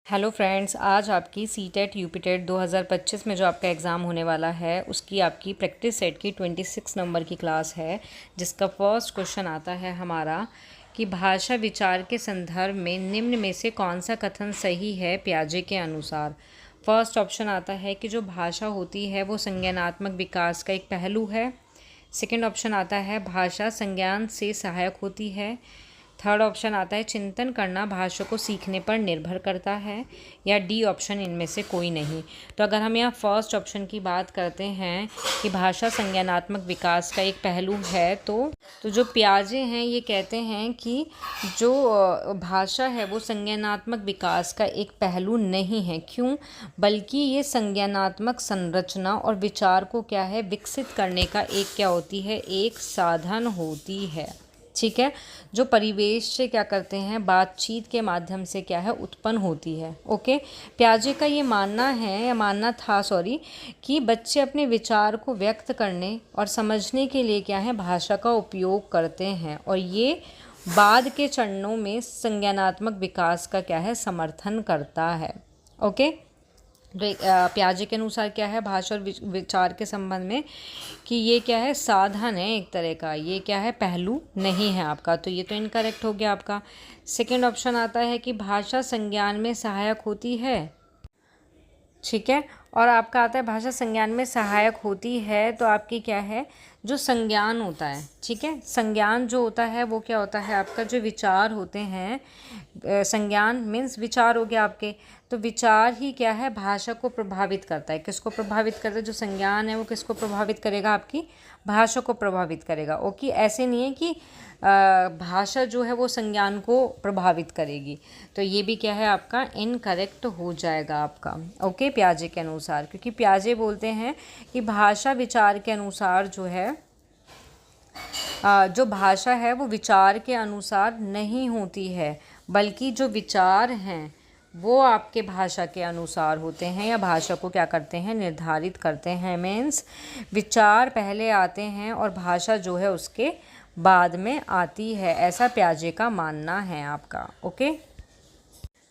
Hello friends, आज आपकी CTET UPTET 2025 में जो आपका एग्ज़ाम होने वाला है उसकी आपकी प्रैक्टिस सेट की 26 नंबर की क्लास है, जिसका फर्स्ट क्वेश्चन आता है हमारा कि भाषा विचार के संदर्भ में निम्न में से कौन सा कथन सही है पियाजे के अनुसार। फर्स्ट ऑप्शन आता है कि जो भाषा होती है वो संज्ञानात्मक विकास का एक पहलू है। सेकेंड ऑप्शन आता है भाषा संज्ञान से सहायक होती है। थर्ड ऑप्शन आता है चिंतन करना भाषा को सीखने पर निर्भर करता है, या डी ऑप्शन इनमें से कोई नहीं। तो अगर हम यहाँ फर्स्ट ऑप्शन की बात करते हैं कि भाषा संज्ञानात्मक विकास का एक पहलू है, तो जो पियाजे हैं ये कहते हैं कि जो भाषा है वो संज्ञानात्मक विकास का एक पहलू नहीं है। क्यों? बल्कि ये संज्ञानात्मक संरचना और विचार को क्या है विकसित करने का एक क्या होती है, एक साधन होती है। ठीक है, जो परिवेश से क्या करते हैं बातचीत के माध्यम से क्या है उत्पन्न होती है। ओके, पियाजे का ये मानना है या मानना था कि बच्चे अपने विचार को व्यक्त करने और समझने के लिए क्या है भाषा का उपयोग करते हैं, और ये बाद के चरणों में संज्ञानात्मक विकास का क्या है समर्थन करता है। ओके, पियाजे के अनुसार क्या है भाषा और विचार के संबंध में कि ये क्या है साधन है एक तरह का, ये क्या है पहलू नहीं है आपका। तो ये तो इनकरेक्ट हो गया आपका। सेकंड ऑप्शन आता है कि भाषा संज्ञान में सहायक होती है। ठीक है, और आपका आता है भाषा संज्ञान में सहायक होती है, तो आपकी क्या है जो संज्ञान होता है। ठीक है, संज्ञान जो होता है वो क्या होता है आपका जो विचार होते हैं, संज्ञान मीन्स विचार हो गया आपके, तो विचार ही क्या है भाषा को प्रभावित करता है। किसको प्रभावित करता है? जो संज्ञान है वो किसको प्रभावित करेगा? आपकी भाषा को प्रभावित करेगा। ओके, ऐसे नहीं है कि भाषा जो है वो संज्ञान को प्रभावित करेगी। तो ये भी क्या है आपका इनकरेक्ट हो जाएगा आपका। ओके, पियाजे के अनुसार, क्योंकि पियाजे बोलते हैं कि भाषा विचार के अनुसार जो है जो भाषा है वो विचार के अनुसार नहीं होती है, बल्कि जो विचार हैं वो आपके भाषा के अनुसार होते हैं या भाषा को क्या करते हैं निर्धारित करते हैं। मीन्स विचार पहले आते हैं और भाषा जो है उसके बाद में आती है, ऐसा पियाजे का मानना है आपका। ओके,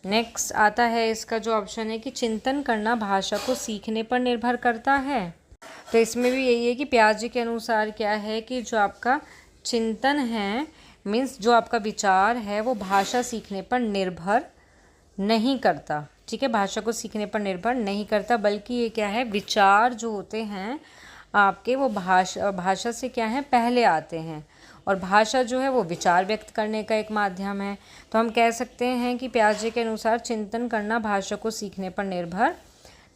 नेक्स्ट आता है इसका जो ऑप्शन है कि चिंतन करना भाषा को सीखने पर निर्भर करता है। तो इसमें भी यही है कि पियाजे के अनुसार क्या है कि जो आपका चिंतन है मीन्स जो आपका विचार है वो भाषा सीखने पर निर्भर नहीं करता। ठीक है, भाषा को सीखने पर निर्भर नहीं करता, बल्कि ये क्या है विचार जो होते हैं आपके वो भाषा से क्या है पहले आते हैं, और भाषा जो है वो विचार व्यक्त करने का एक माध्यम है। तो हम कह सकते हैं कि पियाजे के अनुसार चिंतन करना भाषा को सीखने पर निर्भर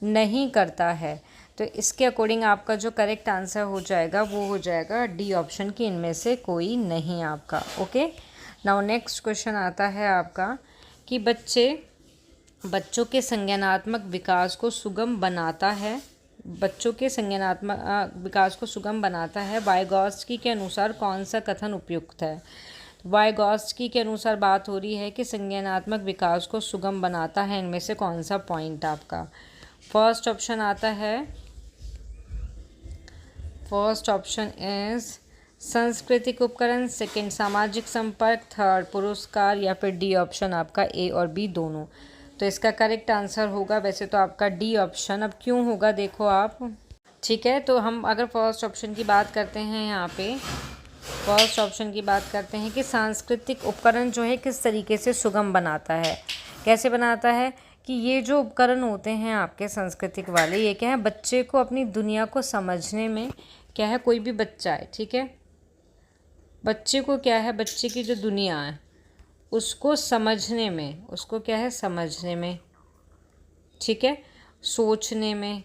नहीं करता है। तो इसके अकॉर्डिंग आपका जो करेक्ट आंसर हो जाएगा वो हो जाएगा डी ऑप्शन की इनमें से कोई नहीं आपका। ओके, नाउ नेक्स्ट क्वेश्चन आता है आपका कि बच्चों के संज्ञानात्मक विकास को सुगम बनाता है। बच्चों के संज्ञानात्मक विकास को सुगम बनाता है वाइगॉत्स्की के अनुसार कौन सा कथन उपयुक्त है? वाइगॉत्स्की के अनुसार बात हो रही है कि संज्ञानात्मक विकास को सुगम बनाता है, इनमें से कौन सा पॉइंट आपका? फर्स्ट ऑप्शन आता है, फर्स्ट ऑप्शन इज सांस्कृतिक उपकरण, सेकंड सामाजिक संपर्क, थर्ड पुरस्कार, या फिर डी ऑप्शन आपका ए और बी दोनों। तो इसका करेक्ट आंसर होगा वैसे तो आपका डी ऑप्शन। अब क्यों होगा देखो आप। ठीक है, तो हम अगर फर्स्ट ऑप्शन की बात करते हैं यहाँ पे फर्स्ट ऑप्शन की बात करते हैं कि सांस्कृतिक उपकरण जो है किस तरीके से सुगम बनाता है। कैसे बनाता है कि ये जो उपकरण होते हैं आपके सांस्कृतिक वाले, ये क्या है बच्चे को अपनी दुनिया को समझने में क्या है, कोई भी बच्चा है ठीक है, बच्चे को क्या है बच्चे की जो दुनिया है उसको समझने में, उसको क्या है समझने में, ठीक है, सोचने में,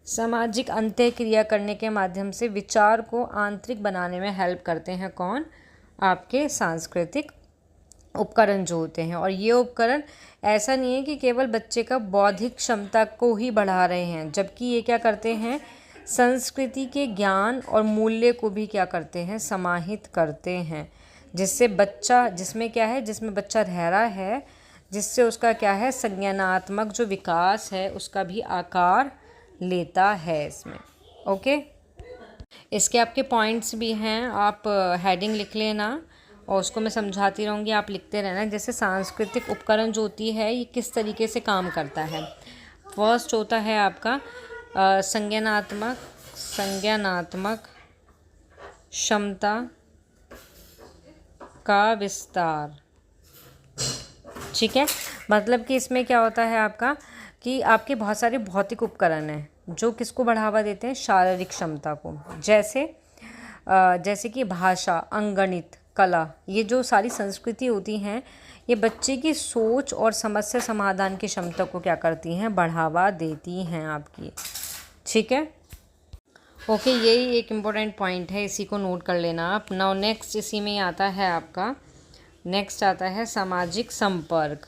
सामाजिक अंतःक्रिया करने के माध्यम से विचार को आंतरिक बनाने में हेल्प करते हैं। कौन? आपके सांस्कृतिक उपकरण जो होते हैं। और ये उपकरण ऐसा नहीं है कि केवल बच्चे का बौद्धिक क्षमता को ही बढ़ा रहे हैं, जबकि ये क्या करते हैं संस्कृति के ज्ञान और मूल्य को भी क्या करते हैं समाहित करते हैं, जिससे बच्चा जिसमें क्या है जिसमें बच्चा रह रहा है, जिससे उसका क्या है संज्ञानात्मक जो विकास है उसका भी आकार लेता है इसमें। ओके, इसके आपके पॉइंट्स भी हैं, आप हेडिंग लिख लेना और उसको मैं समझाती रहूँगी, आप लिखते रहना। जैसे सांस्कृतिक उपकरण जो होती है ये किस तरीके से काम करता है। फर्स्ट होता है आपका संज्ञानात्मक क्षमता का विस्तार। ठीक है, मतलब कि इसमें क्या होता है आपका कि आपके बहुत सारे भौतिक उपकरण हैं जो किसको बढ़ावा देते हैं, शारीरिक क्षमता को। जैसे कि भाषा, अंगणित, कला, ये जो सारी संस्कृति होती हैं ये बच्चे की सोच और समस्या समाधान की क्षमता को क्या करती हैं, बढ़ावा देती हैं आपकी। ठीक है, ओके, यही एक इम्पोर्टेंट पॉइंट है, इसी को नोट कर लेना आप। नाउ नेक्स्ट इसी में आता है आपका, नेक्स्ट आता है सामाजिक संपर्क।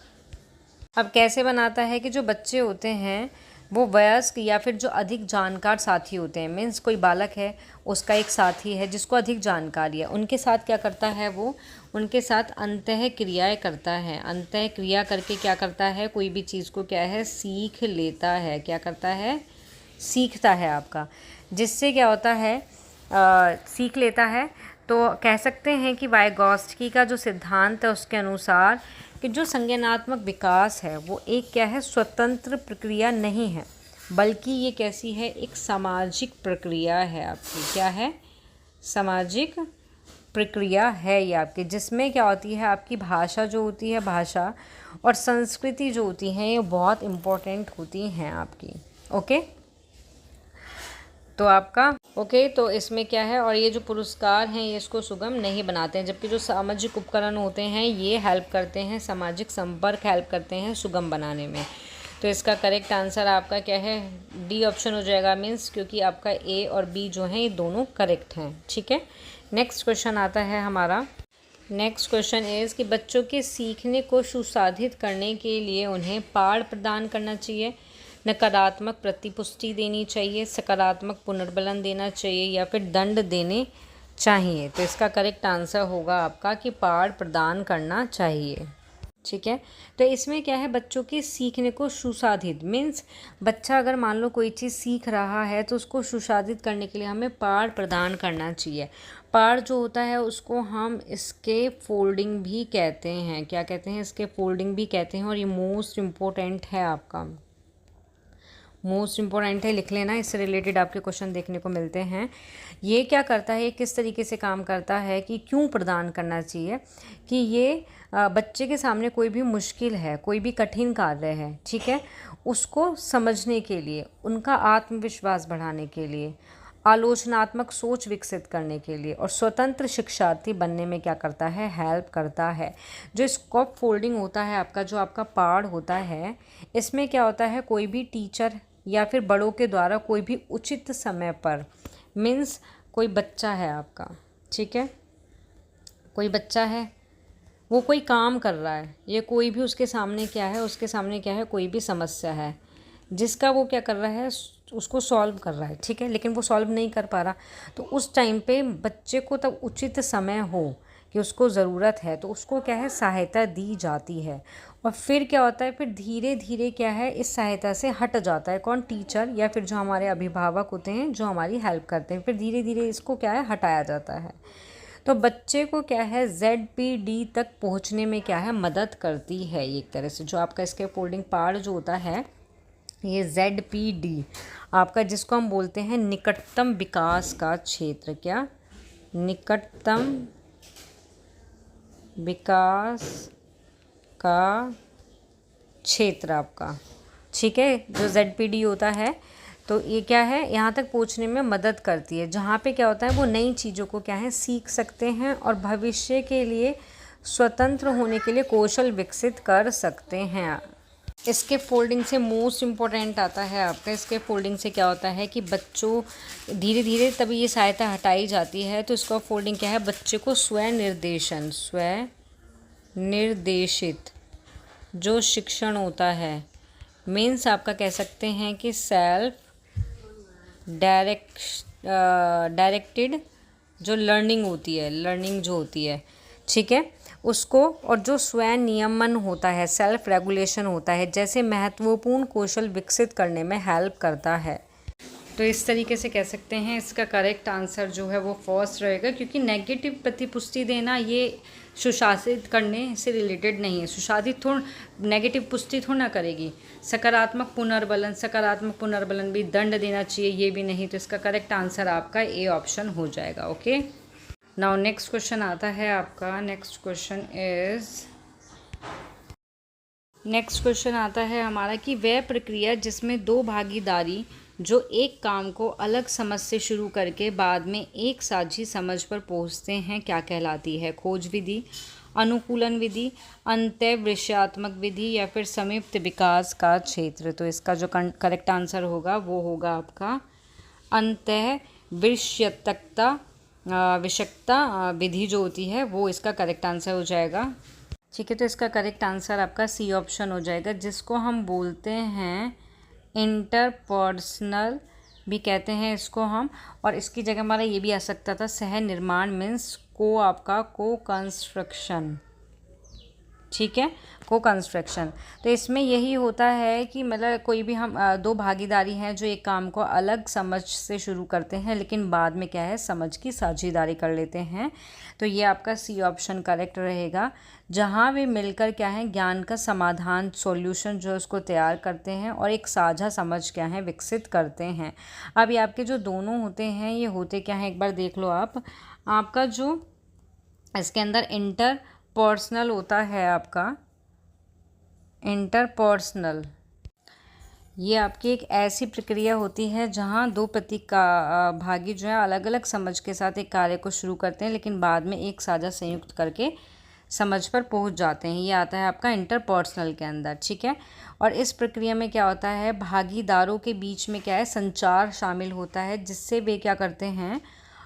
अब कैसे बनाता है कि जो बच्चे होते हैं वो वयस्क या फिर जो अधिक जानकार साथी होते हैं, मीन्स कोई बालक है उसका एक साथी है जिसको अधिक जानकारी है, उनके साथ क्या करता है वो, उनके साथ अंतः क्रियाएँ करता है। अंतः क्रिया करके क्या करता है, कोई भी चीज़ को क्या है, सीख लेता है। क्या करता है, सीखता है आपका। जिससे क्या होता है, सीख लेता है। तो कह सकते हैं कि वाइगॉत्स्की का जो सिद्धांत है उसके अनुसार कि जो संज्ञानात्मक विकास है वो एक क्या है, स्वतंत्र प्रक्रिया नहीं है, बल्कि ये कैसी है, एक सामाजिक प्रक्रिया है आपकी। क्या है, सामाजिक प्रक्रिया है ये आपकी, जिसमें क्या होती है, आपकी भाषा जो होती है, भाषा और संस्कृति जो होती हैं ये बहुत इम्पोर्टेंट होती हैं आपकी। ओके, तो आपका ओके, तो इसमें क्या है, और ये जो पुरस्कार हैं ये इसको सुगम नहीं बनाते हैं, जबकि जो सामाजिक उपकरण होते हैं ये हेल्प करते हैं, सामाजिक संपर्क हेल्प करते हैं सुगम बनाने में। तो इसका करेक्ट आंसर आपका क्या है, डी ऑप्शन हो जाएगा, मीन्स क्योंकि आपका ए और बी जो हैं ये दोनों करेक्ट हैं। ठीक है, नेक्स्ट क्वेश्चन आता है हमारा। नेक्स्ट क्वेश्चन इज़ कि बच्चों के सीखने को सुसाधित करने के लिए उन्हें पाठ प्रदान करना चाहिए, नकारात्मक प्रतिपुष्टि देनी चाहिए, सकारात्मक पुनर्बलन देना चाहिए या फिर दंड देने चाहिए। तो इसका करेक्ट आंसर होगा आपका कि पाठ प्रदान करना चाहिए। ठीक है, तो इसमें क्या है, बच्चों के सीखने को सुसाधित, मीन्स बच्चा अगर मान लो कोई चीज़ सीख रहा है तो उसको सुसाधित करने के लिए हमें पाठ प्रदान करना चाहिए। पाठ जो होता है उसको हम इसके फोल्डिंग भी कहते हैं। क्या कहते हैं, इसके फोल्डिंग भी कहते हैं, और ये मोस्ट इम्पोर्टेंट है आपका, मोस्ट इम्पोर्टेंट है, लिख लेना, इससे रिलेटेड आपके क्वेश्चन देखने को मिलते हैं। ये क्या करता है, किस तरीके से काम करता है, कि क्यों प्रदान करना चाहिए, कि ये बच्चे के सामने कोई भी मुश्किल है, कोई भी कठिन कार्य है, ठीक है, उसको समझने के लिए, उनका आत्मविश्वास बढ़ाने के लिए, आलोचनात्मक सोच विकसित करने के लिए और स्वतंत्र शिक्षार्थी बनने में क्या करता है, हेल्प करता है। जो स्कॉप फोल्डिंग होता है आपका, जो आपका पाठ होता है, इसमें क्या होता है, कोई भी टीचर या फिर बड़ों के द्वारा कोई भी उचित समय पर, मीन्स कोई बच्चा है आपका, ठीक है, कोई बच्चा है, वो कोई काम कर रहा है, ये कोई भी उसके सामने क्या है, उसके सामने क्या है, कोई भी समस्या है जिसका वो क्या कर रहा है, उसको सॉल्व कर रहा है, ठीक है, लेकिन वो सॉल्व नहीं कर पा रहा, तो उस टाइम पे बच्चे को तब उचित समय हो कि उसको ज़रूरत है तो उसको क्या है, सहायता दी जाती है। और फिर क्या होता है, फिर धीरे धीरे क्या है, इस सहायता से हट जाता है कौन, टीचर या फिर जो हमारे अभिभावक होते हैं जो हमारी हेल्प करते हैं, फिर धीरे धीरे इसको क्या है, हटाया जाता है। तो बच्चे को क्या है, ZPD तक पहुंचने में क्या है, मदद करती है एक तरह से। जो आपका इसके फोल्डिंग पार्ट जो होता है ये ZPD आपका, जिसको हम बोलते हैं निकटतम विकास का क्षेत्र। क्या, निकटतम विकास का क्षेत्र आपका, ठीक है, जो ZPD होता है, तो ये क्या है, यहाँ तक पहुँचने में मदद करती है, जहाँ पे क्या होता है, वो नई चीज़ों को क्या है, सीख सकते हैं और भविष्य के लिए स्वतंत्र होने के लिए कौशल विकसित कर सकते हैं। इसके फोल्डिंग से मोस्ट इम्पोर्टेंट आता है आपका, इसके फोल्डिंग से क्या होता है कि बच्चों धीरे धीरे तभी ये सहायता हटाई जाती है। तो इसका फोल्डिंग क्या है, बच्चे को स्वनिर्देशन, स्वनिर्देशित जो शिक्षण होता है, मीन्स आपका कह सकते हैं कि सेल्फ डायरेक्टेड जो लर्निंग होती है, लर्निंग जो होती है, ठीक है, उसको, और जो स्वयं नियमन होता है, सेल्फ रेगुलेशन होता है, जैसे महत्वपूर्ण कौशल विकसित करने में हेल्प करता है। तो इस तरीके से कह सकते हैं इसका करेक्ट आंसर जो है वो फर्स्ट रहेगा, क्योंकि नेगेटिव प्रतिपुष्टि देना ये सुशासित करने से रिलेटेड नहीं है। सुशासित थोड़ा नेगेटिव पुष्टि थोड़ा ना करेगी। सकारात्मक पुनर्बलन भी दंड देना चाहिए, ये भी नहीं। तो इसका करेक्ट आंसर आपका ए ऑप्शन हो जाएगा। ओके, नाउ नेक्स्ट क्वेश्चन आता है आपका। नेक्स्ट क्वेश्चन आता है हमारा कि वह प्रक्रिया जिसमें दो भागीदारी जो एक काम को अलग समझ से शुरू करके बाद में एक साझी समझ पर पहुंचते हैं क्या कहलाती है? खोज विधि, अनुकूलन विधि, अंतःवृक्षात्मक विधि या फिर संयुक्त विकास का क्षेत्र? तो इसका जो करेक्ट आंसर होगा वो होगा आपका अंतःवृक्षात्मकता विधि जो होती है वो इसका करेक्ट आंसर हो जाएगा। ठीक है, तो इसका करेक्ट आंसर आपका सी ऑप्शन हो जाएगा, जिसको हम बोलते हैं इंटरपर्सनल भी कहते हैं इसको हम। और इसकी जगह हमारा ये भी आ सकता था सह निर्माण, मीन्स को कंस्ट्रक्शन। ठीक है, को कंस्ट्रक्शन। तो इसमें यही होता है कि मतलब कोई भी हम दो भागीदारी हैं जो एक काम को अलग समझ से शुरू करते हैं लेकिन बाद में क्या है समझ की साझेदारी कर लेते हैं। तो ये आपका सी ऑप्शन करेक्ट रहेगा, जहाँ वे मिलकर क्या है ज्ञान का समाधान सॉल्यूशन जो है उसको तैयार करते हैं और एक साझा समझ क्या है विकसित करते हैं। अब ये आपके जो दोनों होते हैं ये होते क्या हैं एक बार देख लो आप। आपका जो इसके अंदर इंटरपर्सनल होता है आपका इंटरपर्सनल, ये आपकी एक ऐसी प्रक्रिया होती है जहाँ दो भागी जो है अलग अलग समझ के साथ एक कार्य को शुरू करते हैं लेकिन बाद में एक साझा संयुक्त करके समझ पर पहुंच जाते हैं। ये आता है आपका इंटरपर्सनल के अंदर। ठीक है, और इस प्रक्रिया में क्या होता है भागीदारों के बीच में क्या है संचार शामिल होता है, जिससे वे क्या करते हैं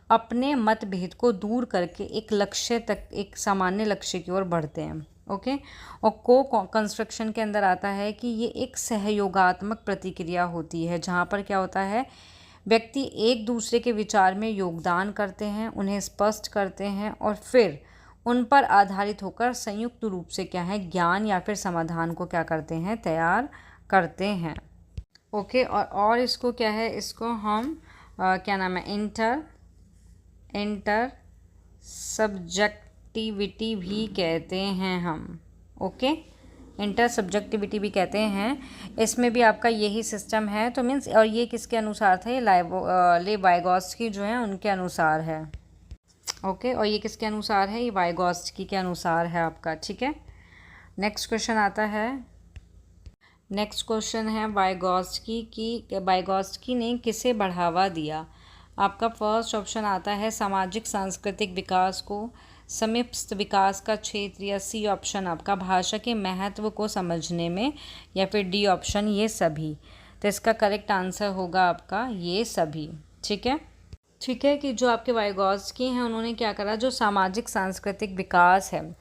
अपने मतभेद को दूर करके एक लक्ष्य तक, एक सामान्य लक्ष्य की ओर बढ़ते हैं। ओके, और को कंस्ट्रक्शन के अंदर आता है कि ये एक सहयोगात्मक प्रतिक्रिया होती है जहाँ पर क्या होता है व्यक्ति एक दूसरे के विचार में योगदान करते हैं, उन्हें स्पष्ट करते हैं और फिर उन पर आधारित होकर संयुक्त रूप से क्या है ज्ञान या फिर समाधान को क्या करते हैं तैयार करते हैं। ओके, और इसको क्या है इसको हम क्या नाम है इंटर सब्जेक्टिविटी भी कहते हैं हम। ओके, इंटर सब्जेक्टिविटी भी कहते हैं। इसमें भी आपका यही सिस्टम है। तो मीन्स और ये किसके अनुसार था, ये लेव वाइगोत्स्की जो है उनके अनुसार है। ओके, और ये किसके अनुसार है, ये वाइगोत्स्की के अनुसार है आपका। ठीक है, नेक्स्ट क्वेश्चन आता है। नेक्स्ट क्वेश्चन है वाइगोत्स्की ने किसे बढ़ावा दिया? आपका फर्स्ट ऑप्शन आता है सामाजिक सांस्कृतिक विकास को, समिष्ट विकास का क्षेत्र, या सी ऑप्शन आपका भाषा के महत्व को समझने में, या फिर डी ऑप्शन ये सभी। तो इसका करेक्ट आंसर होगा आपका ये सभी। ठीक है, ठीक है कि जो आपके वाइगोत्स्की हैं उन्होंने क्या करा, जो सामाजिक सांस्कृतिक विकास है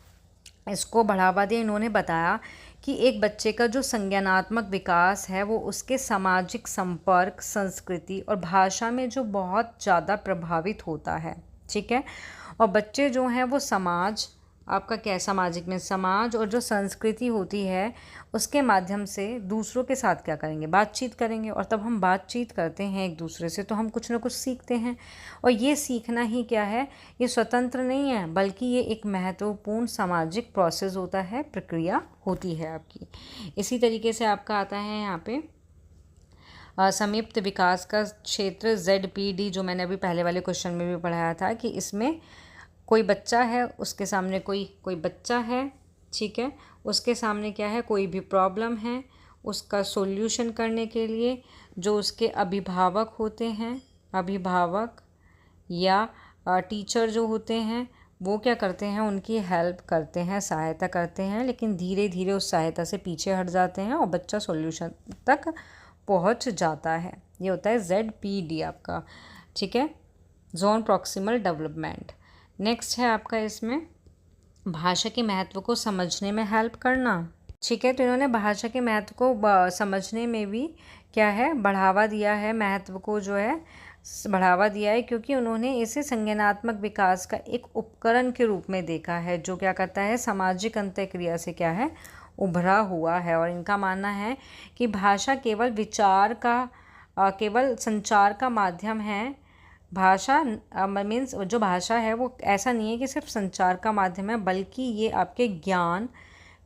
इसको बढ़ावा दिया। इन्होंने बताया कि एक बच्चे का जो संज्ञानात्मक विकास है वो उसके सामाजिक संपर्क, संस्कृति और भाषा में जो बहुत ज़्यादा प्रभावित होता है। ठीक है, और बच्चे जो हैं वो समाज, आपका क्या है सामाजिक में समाज और जो संस्कृति होती है उसके माध्यम से दूसरों के साथ क्या करेंगे बातचीत करेंगे, और तब हम बातचीत करते हैं एक दूसरे से तो हम कुछ ना कुछ सीखते हैं। और ये सीखना ही क्या है, ये स्वतंत्र नहीं है बल्कि ये एक महत्वपूर्ण सामाजिक प्रोसेस होता है, प्रक्रिया होती है आपकी। इसी तरीके से आपका आता है यहाँ पे संयुक्त विकास का क्षेत्र ZPD, जो मैंने अभी पहले वाले क्वेश्चन में भी पढ़ाया था कि इसमें कोई बच्चा है, उसके सामने कोई बच्चा है। ठीक है, उसके सामने क्या है कोई भी प्रॉब्लम है, उसका सॉल्यूशन करने के लिए जो उसके अभिभावक होते हैं, अभिभावक या टीचर जो होते हैं वो क्या करते हैं उनकी हेल्प करते हैं, सहायता करते हैं, लेकिन धीरे धीरे उस सहायता से पीछे हट जाते हैं और बच्चा सॉल्यूशन तक पहुंच जाता है। ये होता है ZPD आपका। ठीक है, जोन प्रॉक्सिमल डेवलपमेंट। नेक्स्ट है आपका इसमें भाषा के महत्व को समझने में हेल्प करना। ठीक है, तो इन्होंने भाषा के महत्व को समझने में भी क्या है बढ़ावा दिया है, महत्व को जो है बढ़ावा दिया है, क्योंकि उन्होंने इसे संज्ञानात्मक विकास का एक उपकरण के रूप में देखा है जो क्या करता है सामाजिक अंतःक्रिया से क्या है उभरा हुआ है। और इनका मानना है कि भाषा केवल विचार का केवल संचार का माध्यम है। भाषा मीन्स जो भाषा है वो ऐसा नहीं है कि सिर्फ संचार का माध्यम है, बल्कि ये आपके ज्ञान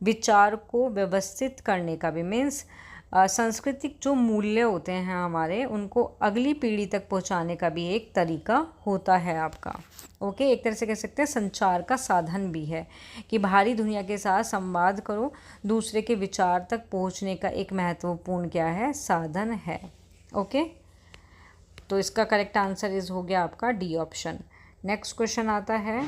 विचार को व्यवस्थित करने का भी, मीन्स सांस्कृतिक जो मूल्य होते हैं हमारे, उनको अगली पीढ़ी तक पहुंचाने का भी एक तरीका होता है आपका। ओके, एक तरह से कह सकते हैं संचार का साधन भी है कि बाहरी दुनिया के साथ संवाद करो, दूसरे के विचार तक पहुंचने का एक महत्वपूर्ण क्या है, साधन है। ओके, तो इसका करेक्ट आंसर इज हो गया आपका डी ऑप्शन। नेक्स्ट क्वेश्चन आता है,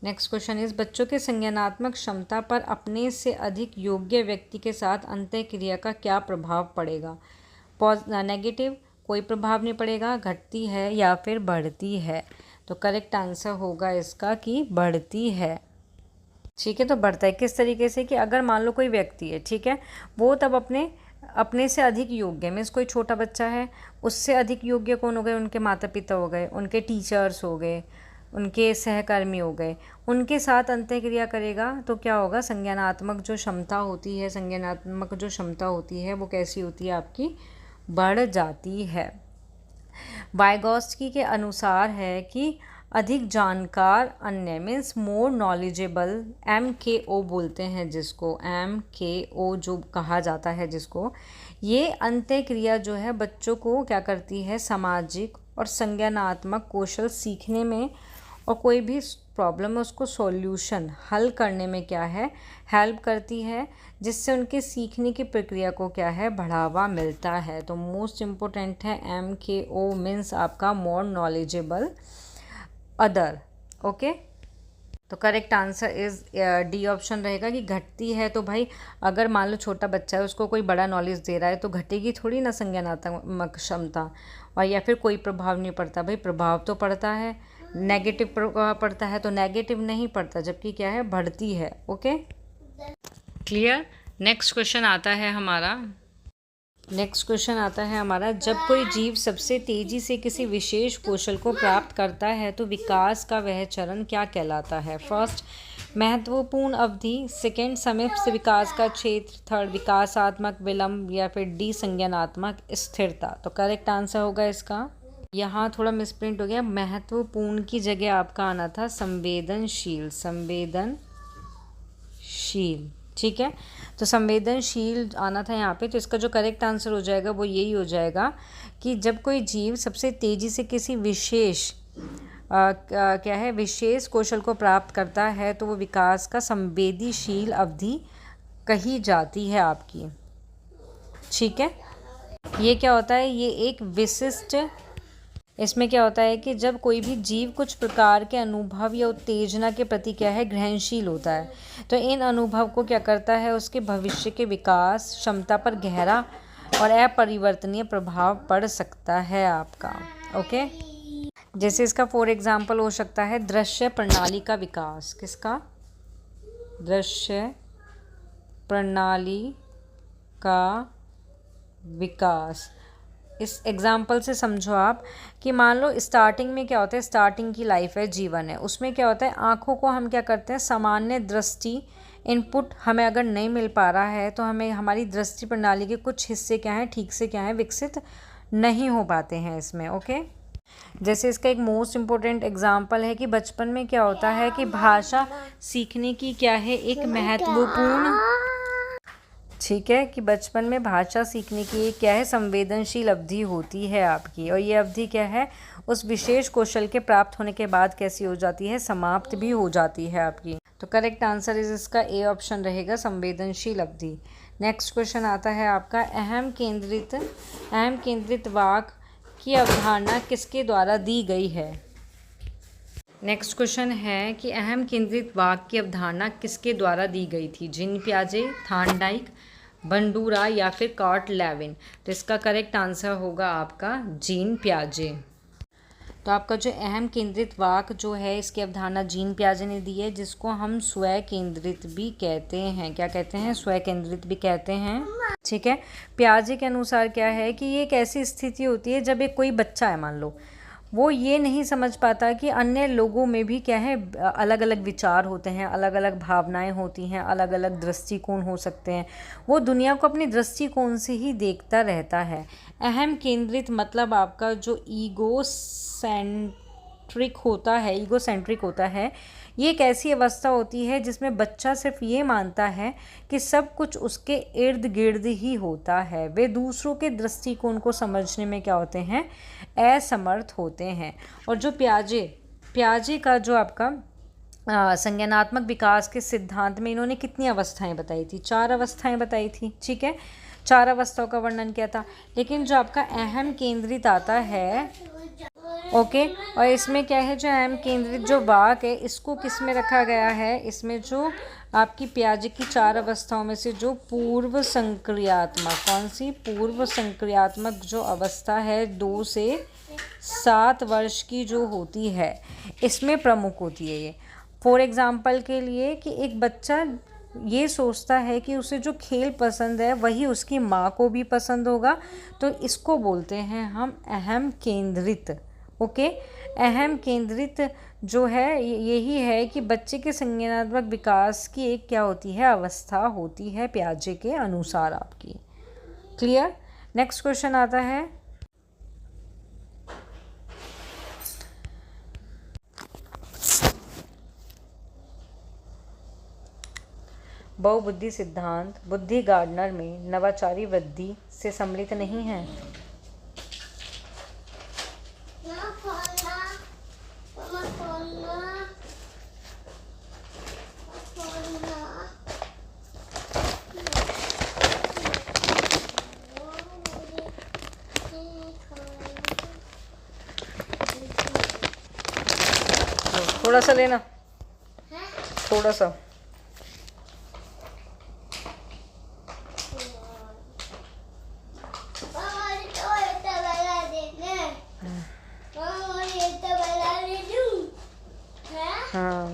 नेक्स्ट क्वेश्चन इज बच्चों के संज्ञानात्मक क्षमता पर अपने से अधिक योग्य व्यक्ति के साथ अंतःक्रिया का क्या प्रभाव पड़ेगा। नेगेटिव, कोई प्रभाव नहीं पड़ेगा, घटती है या फिर बढ़ती है। तो करेक्ट आंसर होगा इसका कि बढ़ती है। ठीक है, तो बढ़ता है किस तरीके से कि अगर मान लो कोई व्यक्ति है, ठीक है, वो तब अपने से अधिक योग्य, मीन्स कोई छोटा बच्चा है, उससे अधिक योग्य कौन हो गए, उनके माता पिता हो गए, उनके टीचर्स हो गए, उनके सहकर्मी हो गए, उनके साथ अंतःक्रिया करेगा तो क्या होगा, संज्ञानात्मक जो क्षमता होती है, संज्ञानात्मक जो क्षमता होती है वो कैसी होती है आपकी, बढ़ जाती है। वाइगॉत्स्की के अनुसार है कि अधिक जानकार अन्य, मीन्स मोर नॉलेजेबल, MKO बोलते हैं जिसको, MKO जो कहा जाता है जिसको, ये अंतःक्रिया जो है बच्चों को क्या करती है, सामाजिक और संज्ञानात्मक कौशल सीखने में और कोई भी प्रॉब्लम है उसको सॉल्यूशन हल करने में क्या है, हेल्प करती है, जिससे उनके सीखने की प्रक्रिया को क्या है, बढ़ावा मिलता है। तो मोस्ट इम्पोर्टेंट है MKO मीन्स आपका मोर नॉलेजेबल अदर। ओके, तो correct answer is D option रहेगा कि घटती है। तो भाई अगर मान लो छोटा बच्चा है, उसको कोई बड़ा नॉलेज दे रहा है तो घटेगी थोड़ी ना संज्ञानात्मक क्षमता, और या फिर कोई प्रभाव नहीं पड़ता, भाई प्रभाव तो पड़ता है, नेगेटिव प्रभाव पड़ता है तो नेगेटिव नहीं पड़ता, जबकि क्या है, बढ़ती है। Okay, clear. नेक्स्ट क्वेश्चन आता है हमारा, जब कोई जीव सबसे तेजी से किसी विशेष कौशल को प्राप्त करता है तो विकास का वह चरण क्या कहलाता है। फर्स्ट, महत्वपूर्ण अवधि, सेकेंड, समय से विकास का क्षेत्र, थर्ड, विकासात्मक विलंब, या फिर डी, संज्ञानात्मक स्थिरता। तो करेक्ट आंसर होगा इसका, यहाँ थोड़ा मिसप्रिंट हो गया, महत्वपूर्ण की जगह आपका आना था संवेदनशील, ठीक है, तो संवेदनशील आना था यहाँ पे। तो इसका जो करेक्ट आंसर हो जाएगा वो यही हो जाएगा कि जब कोई जीव सबसे तेज़ी से किसी विशेष विशेष कौशल को प्राप्त करता है तो वो विकास का संवेदनशील अवधि कही जाती है आपकी। ठीक है, ये क्या होता है, ये एक विशिष्ट, इसमें क्या होता है कि जब कोई भी जीव कुछ प्रकार के अनुभव या उत्तेजना के प्रति क्या है, ग्रहणशील होता है, तो इन अनुभव को क्या करता है, उसके भविष्य के विकास क्षमता पर गहरा और अपरिवर्तनीय प्रभाव पड़ सकता है आपका। ओके, जैसे इसका फॉर एग्जाम्पल हो सकता है दृश्य प्रणाली का विकास। किसका, दृश्य प्रणाली का विकास। इस एग्ज़ाम्पल से समझो आप कि मान लो स्टार्टिंग में क्या होता है, स्टार्टिंग की लाइफ है, जीवन है, उसमें क्या होता है, आँखों को हम क्या करते हैं, सामान्य दृष्टि इनपुट हमें अगर नहीं मिल पा रहा है तो हमें हमारी दृष्टि प्रणाली के कुछ हिस्से क्या हैं, ठीक से क्या हैं, विकसित नहीं हो पाते हैं इसमें। ओके, जैसे इसका एक मोस्ट इम्पोर्टेंट एग्जाम्पल है कि बचपन में क्या होता है कि भाषा सीखने की क्या है, एक महत्वपूर्ण, ठीक है, कि बचपन में भाषा सीखने की एक क्या है, संवेदनशील अवधि होती है आपकी, और ये अवधि क्या है, उस विशेष कौशल के प्राप्त होने के बाद कैसी हो जाती है, समाप्त भी हो जाती है आपकी। तो करेक्ट आंसर इज इसका ए ऑप्शन रहेगा, संवेदनशील अवधि। नेक्स्ट क्वेश्चन आता है आपका, अहम केंद्रित वाक की अवधारणा किसके द्वारा दी गई है। नेक्स्ट क्वेश्चन है कि अहम केंद्रित वाक की अवधारणा किसके द्वारा दी गई थी, जीन पियाजे, थार्नडाइक, बंडूरा, या फिर कार्ल लेविन। तो इसका करेक्ट आंसर होगा आपका जीन पियाजे। तो आपका जो अहम केंद्रित वाक जो है, इसकी अवधारणा जीन पियाजे ने दी है, जिसको हम स्वयं केंद्रित भी कहते हैं। क्या कहते हैं, स्वयं केंद्रित भी कहते हैं। ठीक है, पियाजे के अनुसार क्या है कि ये एक ऐसी स्थिति होती है जब एक कोई बच्चा है, मान लो वो ये नहीं समझ पाता कि अन्य लोगों में भी क्या है, अलग अलग विचार होते हैं, अलग अलग भावनाएं होती हैं, अलग अलग दृष्टिकोण हो सकते हैं। वो दुनिया को अपनी दृष्टिकोण से ही देखता रहता है। अहम केंद्रित मतलब आपका जो ईगोसेंट्रिक होता है, ये एक ऐसी अवस्था होती है जिसमें बच्चा सिर्फ ये मानता है कि सब कुछ उसके इर्द गिर्द ही होता है। वे दूसरों के दृष्टिकोण को समझने में क्या होते हैं, असमर्थ होते हैं। और जो प्याजे का जो आपका संज्ञानात्मक विकास के सिद्धांत में इन्होंने कितनी अवस्थाएं बताई थी, 4 अवस्थाएं बताई थी, ठीक है, 4 अवस्थाओं का वर्णन किया था। लेकिन जो आपका अहम केंद्रित आता है, ओके, और इसमें क्या है, जो अहम केंद्रित जो वाक है, इसको किस में रखा गया है, इसमें जो आपकी प्याजे की 4 अवस्थाओं में से जो पूर्व संक्रियात्मक, कौन सी पूर्व संक्रियात्मक जो अवस्था है 2 से 7 वर्ष की जो होती है, इसमें प्रमुख होती है ये। फॉर एग्जाम्पल के लिए कि एक बच्चा ये सोचता है कि उसे जो खेल पसंद है वही उसकी माँ को भी पसंद होगा, तो इसको बोलते हैं हम अहम केंद्रित। ओके, अहम केंद्रित जो है यही है कि बच्चे के संज्ञानात्मक विकास की एक क्या होती है, अवस्था होती है प्याजे के अनुसार आपकी। क्लियर। नेक्स्ट क्वेश्चन आता है, बहुबुद्धि सिद्धांत बुद्धि गार्डनर में नवाचारी वृद्धि से सम्मिलित नहीं है। थोड़ा सा लेना, थोड़ा सा। हाँ,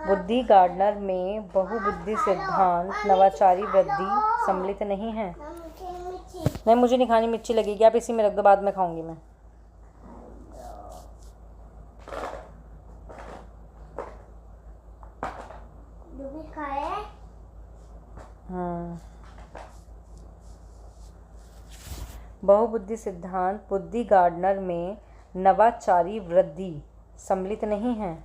बुद्धि गार्डनर में बहुबुद्धि सिद्धांत नवाचारी वृद्धि सम्मिलित नहीं है। नहीं, मुझे नहीं खानी, मिर्ची लगेगी, आप इसी में रख दो, बाद में खाऊंगी मैं। हाँ, बहुबुद्धि सिद्धांत बुद्धि गार्डनर में नवाचारी वृद्धि सम्मिलित नहीं है।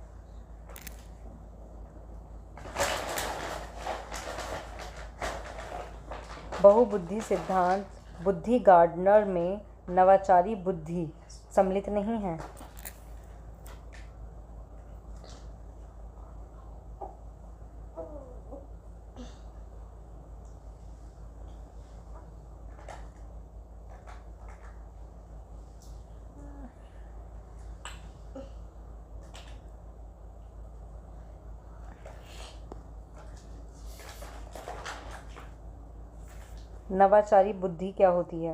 बहुबुद्धि सिद्धांत बुद्धि गार्डनर में नवाचारी बुद्धि सम्मिलित नहीं है। नवाचारी बुद्धि क्या होती है?